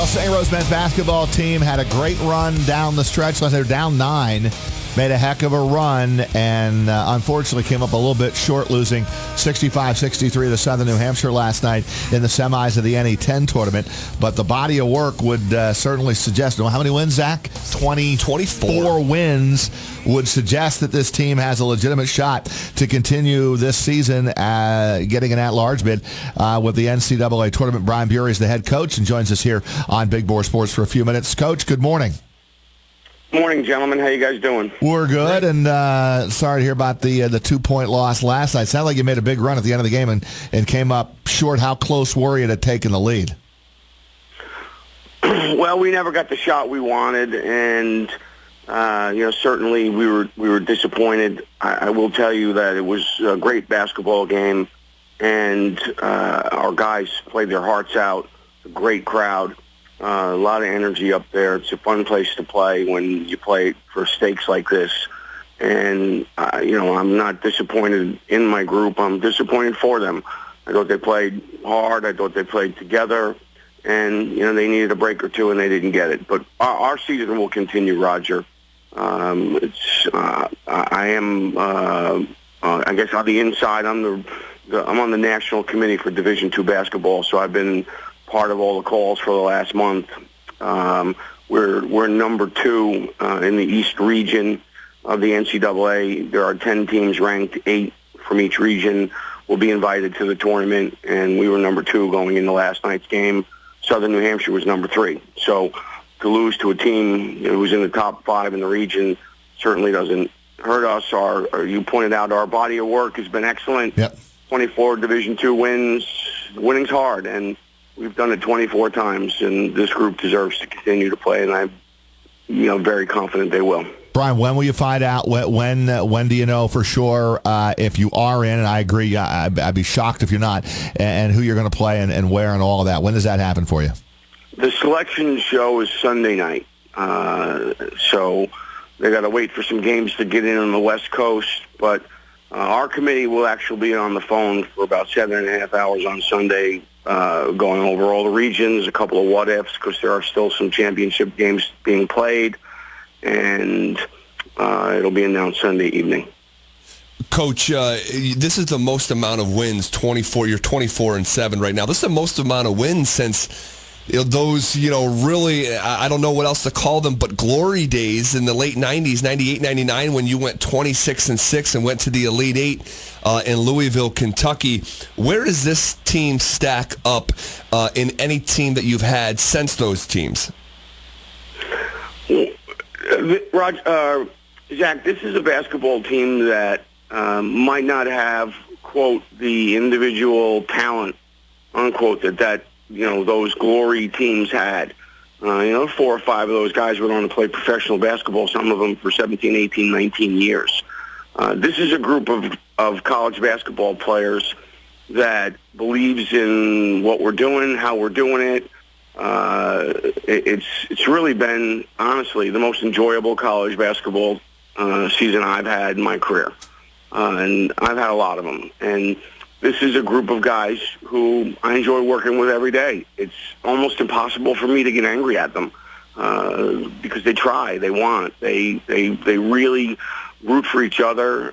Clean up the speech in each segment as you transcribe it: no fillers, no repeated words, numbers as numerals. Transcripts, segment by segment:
Well, St. Rose men's basketball team had a great run down the stretch. They were down 9, made a heck of a run, and unfortunately came up a little bit short, losing 65-63 to Southern New Hampshire last night in the semis of the NE10 tournament. But the body of work would certainly suggest, how many wins, Zach? 24 wins would suggest that this team has a legitimate shot to continue this season getting an at-large bid with the NCAA tournament. Brian Beaury is the head coach and joins us here on Big Board Sports for a few minutes. Coach, good morning. Morning, gentlemen. How you guys doing? We're good, and sorry to hear about the 2-point loss last night. Sounded like you made a big run at the end of the game and came up short. How close were you to taking the lead? Well, we never got the shot we wanted, and certainly we were disappointed. I will tell you that it was a great basketball game, and our guys played their hearts out. A great crowd. A lot of energy up there. It's a fun place to play when you play for stakes like this. And, I'm not disappointed in my group. I'm disappointed for them. I thought they played hard. I thought they played together. And, they needed a break or two, and they didn't get it. But our season will continue, Roger. I guess on the inside, I'm on the national committee for Division II basketball, so I've been part of all the calls for the last month. We're number 2 in the East region of the NCAA. There are 10 teams ranked. 8 from each region will be invited to the tournament, and we were number 2 going into last night's game. Southern New Hampshire was number 3. So to lose to a team who's in the top 5 in the region certainly doesn't hurt us. You pointed out our body of work has been excellent. Yep. 24 Division II wins. Winning's hard, and we've done it 24 times, and this group deserves to continue to play, and I'm, very confident they will. Brian, when will you find out? When do you know for sure if you are in? And I agree, I'd be shocked if you're not, and who you're going to play and where and all of that. When does that happen for you? The selection show is Sunday night, so they got to wait for some games to get in on the West Coast, but our committee will actually be on the phone for about 7.5 hours on Sunday, going over all the regions, a couple of what-ifs, because there are still some championship games being played, and it'll be announced Sunday evening. Coach, this is the most amount of wins, 24. You're 24-7 right now. This is the most amount of wins since those, really, I don't know what else to call them, but glory days in the late 90s, 98, 99, when you went 26-6 and went to the Elite 8 in Louisville, Kentucky. Where does this team stack up in any team that you've had since those teams? Roger, Zach, this is a basketball team that might not have, quote, the individual talent, unquote, that those glory teams had. 4 or 5 of those guys went on to play professional basketball, some of them for 17, 18, 19 years. This is a group of college basketball players that believes in what we're doing, how we're doing it. It's really been, honestly, the most enjoyable college basketball season I've had in my career. And I've had a lot of them. And this is a group of guys who I enjoy working with every day. It's almost impossible for me to get angry at them because they try, they want, they really root for each other.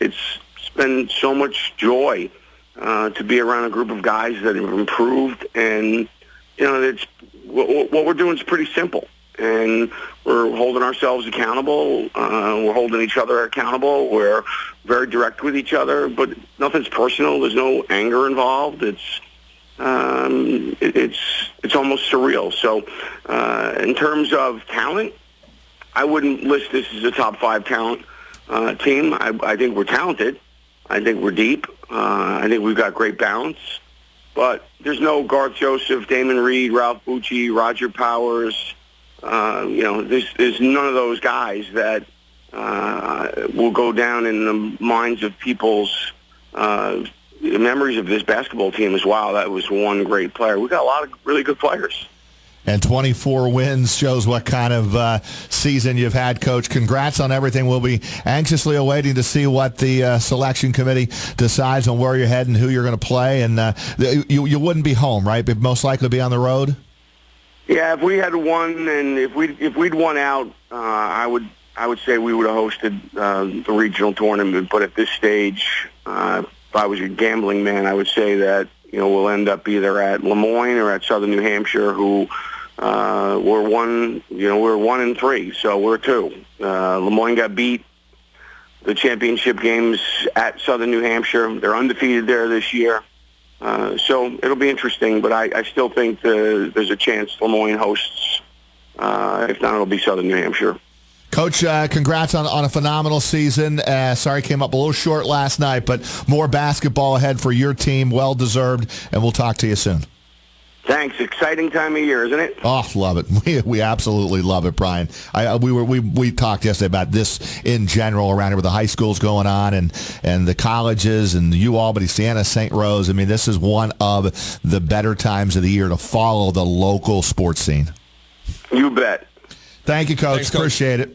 It's been so much joy to be around a group of guys that have improved, and it's what we're doing is pretty simple. And we're holding ourselves accountable. We're holding each other accountable. We're very direct with each other, but nothing's personal. There's no anger involved. It's almost surreal. So in terms of talent, I wouldn't list this as a top 5 talent team. I think we're talented. I think we're deep. I think we've got great balance. But there's no Garth Joseph, Damon Reed, Ralph Bucci, Roger Powers. There's none of those guys that will go down in the minds of people's memories of this basketball team as, wow, that was one great player. We've got a lot of really good players. And 24 wins shows what kind of season you've had, Coach. Congrats on everything. We'll be anxiously awaiting to see what the selection committee decides on where you're heading, who you're going to play. And you wouldn't be home, right? But most likely be on the road? Yeah, if we had won and if we'd won out, I would say we would have hosted the regional tournament. But at this stage, if I was a gambling man, I would say that we'll end up either at Lemoyne or at Southern New Hampshire, who we're 1-3, so we're 2. Lemoyne got beat the championship games at Southern New Hampshire. They're undefeated there this year. So it'll be interesting, but I still think there's a chance Lemoyne hosts. If not, it'll be Southern New Hampshire. Coach, congrats on a phenomenal season. Sorry, came up a little short last night, but more basketball ahead for your team. Well-deserved, and we'll talk to you soon. Thanks. Exciting time of year, isn't it? Oh, love it. We absolutely love it, Brian. We talked yesterday about this in general around here with the high schools going on and the colleges and Albany, Siena, St. Rose. I mean, this is one of the better times of the year to follow the local sports scene. You bet. Thank you, Coach. Thanks, Coach. Appreciate it.